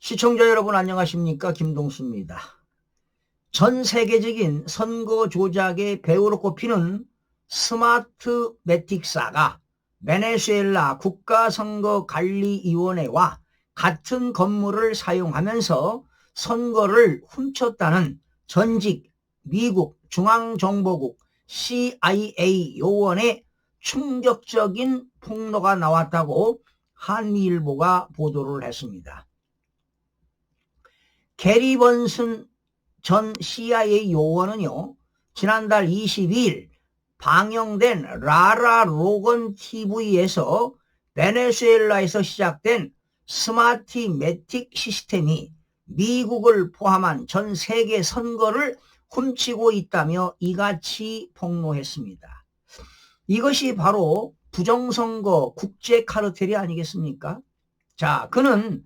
시청자 여러분 안녕하십니까? 김동수입니다. 전 세계적인 선거 조작의 배우로 꼽히는 스마트매틱사가 베네수엘라 국가선거관리위원회와 같은 건물을 사용하면서 선거를 훔쳤다는 전직 미국 중앙정보국 CIA 요원의 충격적인 폭로가 나왔다고 한미일보가 보도를 했습니다. 게리 번슨 전 CIA 요원은요, 지난달 22일 방영된 라라 로건 TV에서 베네수엘라에서 시작된 스마트매틱 시스템이 미국을 포함한 전 세계 선거를 훔치고 있다며 이같이 폭로했습니다. 이것이 바로 부정선거 국제 카르텔이 아니겠습니까? 자, 그는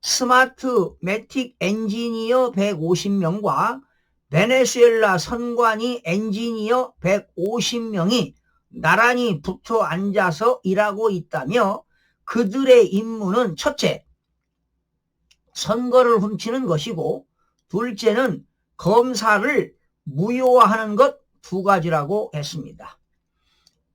스마트매틱 엔지니어 150명과 베네수엘라 선관위 엔지니어 150명이 나란히 붙어 앉아서 일하고 있다며 그들의 임무는 첫째, 선거를 훔치는 것이고 둘째는 검사를 무효화하는 것 두 가지라고 했습니다.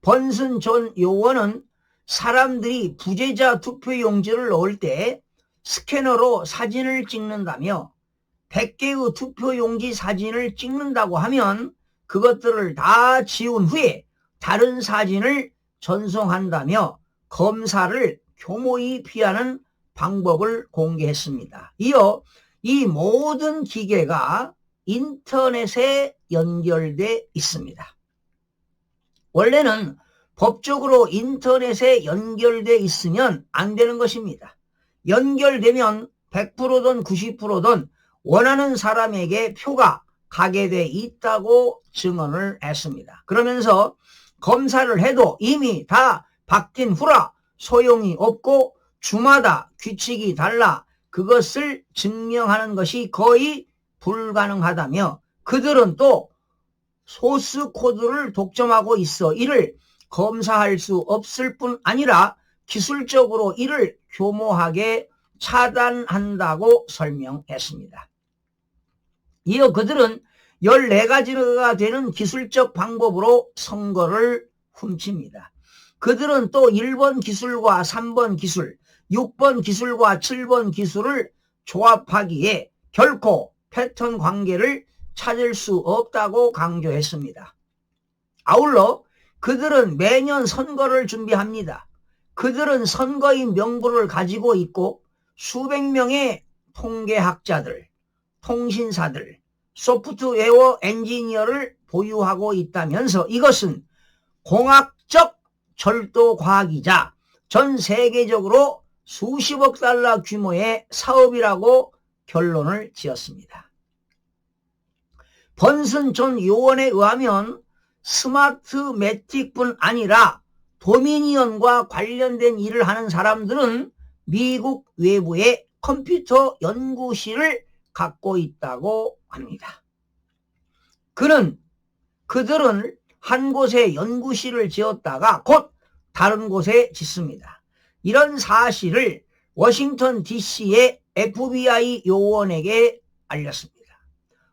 번슨 전 요원은 사람들이 부재자 투표용지를 넣을 때 스캐너로 사진을 찍는다며 100개의 투표용지 사진을 찍는다고 하면 그것들을 다 지운 후에 다른 사진을 전송한다며 검사를 교모히 피하는 방법을 공개했습니다. 이어 이 모든 기계가 인터넷에 연결돼 있습니다. 원래는 법적으로 인터넷에 연결돼 있으면 안 되는 것입니다. 연결되면 100%든 90%든 원하는 사람에게 표가 가게 돼 있다고 증언을 했습니다. 그러면서 검사를 해도 이미 다 바뀐 후라 소용이 없고 주마다 규칙이 달라 그것을 증명하는 것이 거의 불가능하다며 그들은 또 소스 코드를 독점하고 있어 이를 검사할 수 없을 뿐 아니라 기술적으로 이를 교모하게 차단한다고 설명했습니다. 이어 그들은 14가지가 되는 기술적 방법으로 선거를 훔칩니다. 그들은 또 1번 기술과 3번 기술, 6번 기술과 7번 기술을 조합하기에 결코 패턴 관계를 찾을 수 없다고 강조했습니다. 아울러 그들은 매년 선거를 준비합니다. 그들은 선거인 명부를 가지고 있고 수백 명의 통계학자들, 통신사들, 소프트웨어 엔지니어를 보유하고 있다면서 이것은 공학적 절도 과학이자 전 세계적으로 수십억 달러 규모의 사업이라고 결론을 지었습니다. 번슨 전 요원에 의하면 스마트매틱뿐 아니라 도미니언과 관련된 일을 하는 사람들은 미국 외부에 컴퓨터 연구실을 갖고 있다고 합니다. 그들은 한 곳에 연구실을 지었다가 곧 다른 곳에 짓습니다. 이런 사실을 워싱턴 DC의 FBI 요원에게 알렸습니다.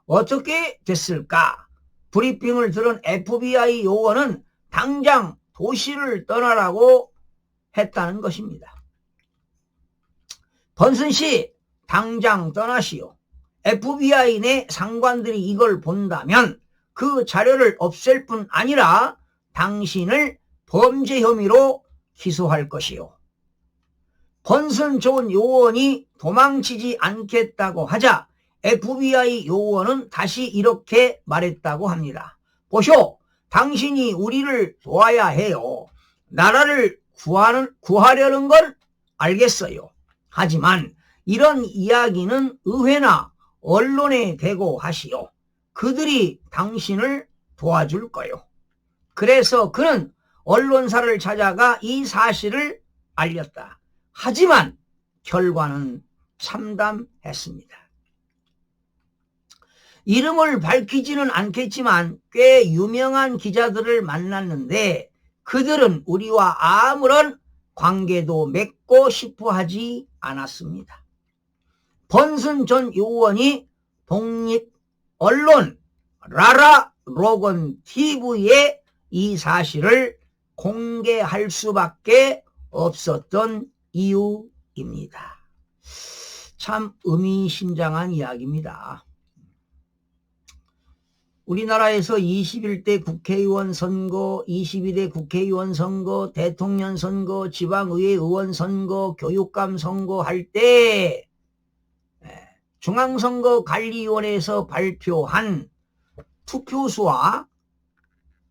어떻게 됐을까? 브리핑을 들은 FBI 요원은 당장 도시를 떠나라고 했다는 것입니다. 번슨 씨, 당장 떠나시오. FBI 내 상관들이 이걸 본다면 그 자료를 없앨 뿐 아니라 당신을 범죄 혐의로 기소할 것이오. 번슨 존 요원이 도망치지 않겠다고 하자 FBI 요원은 다시 이렇게 말했다고 합니다. 보쇼, 당신이 우리를 도와야 해요. 나라를 구하려는 건 알겠어요. 하지만 이런 이야기는 의회나 언론에 대고 하시오. 그들이 당신을 도와줄 거요. 그래서 그는 언론사를 찾아가 이 사실을 알렸다. 하지만 결과는 참담했습니다. 이름을 밝히지는 않겠지만 꽤 유명한 기자들을 만났는데 그들은 우리와 아무런 관계도 맺고 싶어 하지 않았습니다. 번슨 전 의원이 독립 언론 라라 로건 TV에 이 사실을 공개할 수밖에 없었던 이유입니다. 참 의미심장한 이야기입니다. 우리나라에서 21대 국회의원 선거, 22대 국회의원 선거, 대통령 선거, 지방의회 의원 선거, 교육감 선거 할 때 중앙선거관리위원회에서 발표한 투표수와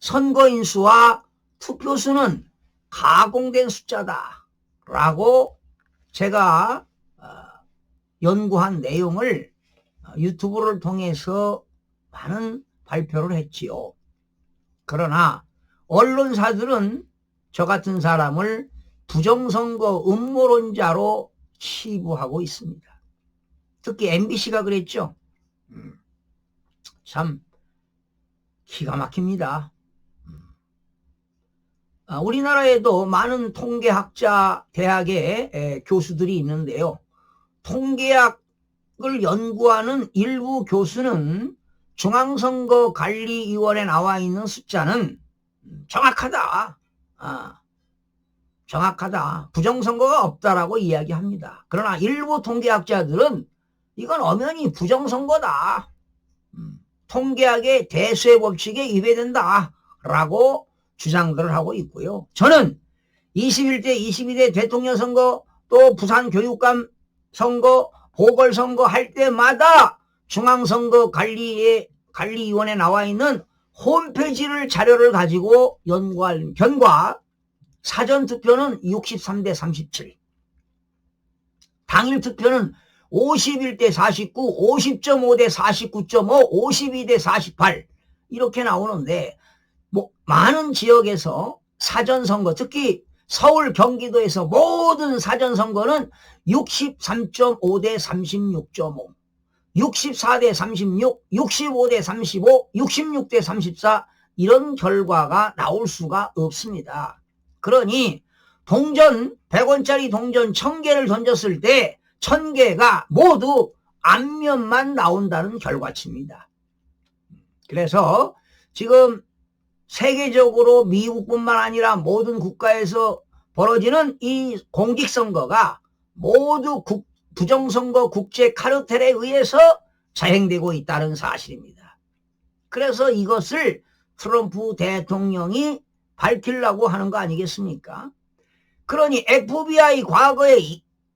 선거인 수와 투표수는 가공된 숫자다라고 제가 연구한 내용을 유튜브를 통해서 많은 발표를 했지요. 그러나 언론사들은 저 같은 사람을 부정선거 음모론자로 치부하고 있습니다. 특히 MBC가 그랬죠. 참 기가 막힙니다. 우리나라에도 많은 통계학자 대학의 교수들이 있는데요. 통계학을 연구하는 일부 교수는 중앙선거관리위원회에 나와 있는 숫자는 정확하다. 정확하다. 부정선거가 없다라고 이야기합니다. 그러나 일부 통계학자들은 이건 엄연히 부정선거다. 통계학의 대수의 법칙에 위배된다라고 주장들을 하고 있고요. 저는 21대, 22대 대통령 선거 또 부산 교육감 선거, 보궐선거 할 때마다 중앙선거관리위원회에 나와 있는 홈페이지를 자료를 가지고 연구할 결과 사전투표는 63대 37, 당일투표는 51대 49, 50.5대 49.5, 52대 48 이렇게 나오는데 많은 지역에서 사전선거, 특히 서울 경기도에서 모든 사전선거는 63.5대 36.5, 64대 36, 65대 35, 66대 34 이런 결과가 나올 수가 없습니다. 그러니 동전 100원짜리 동전 1000개를 던졌을 때 1000개가 모두 앞면만 나온다는 결과치입니다. 그래서 지금 세계적으로 미국뿐만 아니라 모든 국가에서 벌어지는 이 공직선거가 모두 부정선거 국제 카르텔에 의해서 자행되고 있다는 사실입니다. 그래서 이것을 트럼프 대통령이 밝히려고 하는 거 아니겠습니까? 그러니 FBI 과거에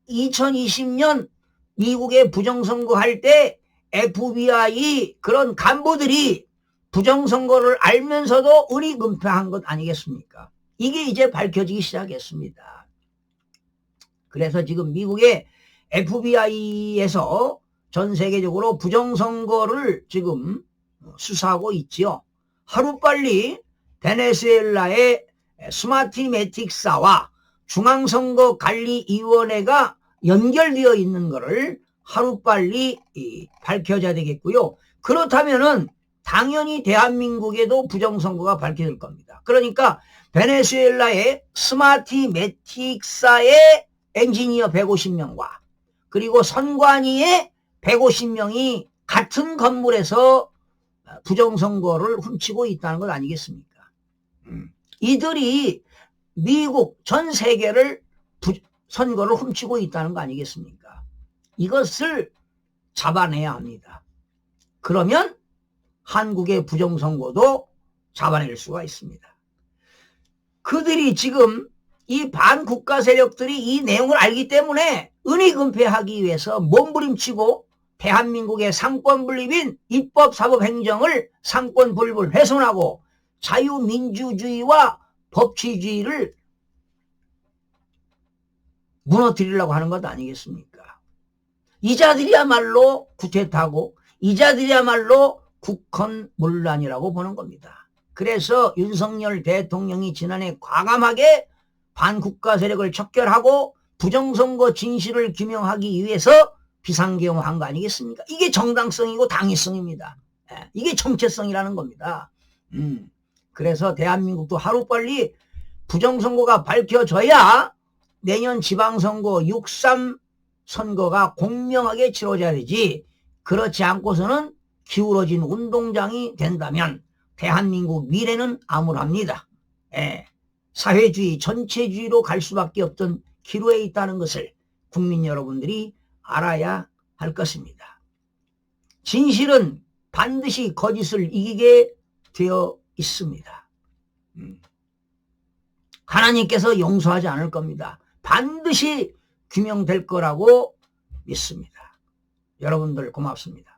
2020년 미국의 부정선거 할 때 FBI 그런 간부들이 부정선거를 알면서도 은폐한 것 아니겠습니까? 이게 이제 밝혀지기 시작했습니다. 그래서 지금 미국의 FBI에서 전 세계적으로 부정선거를 지금 수사하고 있지요. 하루빨리 베네수엘라의 스마티메틱사와 중앙선거관리위원회가 연결되어 있는 것을 하루빨리 밝혀져야 되겠고요. 그렇다면은 당연히 대한민국에도 부정선거가 밝혀질 겁니다. 그러니까 베네수엘라의 스마티메틱사의 엔지니어 150명과 그리고 선관위의 150명이 같은 건물에서 부정선거를 훔치고 있다는 것 아니겠습니까? 이들이 미국 전 세계를 선거를 훔치고 있다는 거 아니겠습니까? 이것을 잡아내야 합니다. 그러면 한국의 부정선거도 잡아낼 수가 있습니다. 그들이 지금 이 반국가 세력들이 이 내용을 알기 때문에 은폐하기 위해서 몸부림치고 대한민국의 상권분립인 입법사법행정을 상권불불 훼손하고 자유민주주의와 법치주의를 무너뜨리려고 하는 것 아니겠습니까? 이자들이야말로 구태타고 이자들이야말로 국헌문란이라고 보는 겁니다. 그래서 윤석열 대통령이 지난해 과감하게 반국가 세력을 척결하고 부정선거 진실을 규명하기 위해서 비상계엄한 거 아니겠습니까? 이게 정당성이고 당위성입니다. 이게 정체성이라는 겁니다. 그래서 대한민국도 하루빨리 부정선거가 밝혀져야 내년 지방선거 6.3 선거가 공명하게 치러져야 되지, 그렇지 않고서는 기울어진 운동장이 된다면 대한민국 미래는 암울합니다. 예, 사회주의, 전체주의로 갈 수밖에 없던 기로에 있다는 것을 국민 여러분들이 알아야 할 것입니다. 진실은 반드시 거짓을 이기게 되어 있습니다. 하나님께서 용서하지 않을 겁니다. 반드시 규명될 거라고 믿습니다. 여러분들 고맙습니다.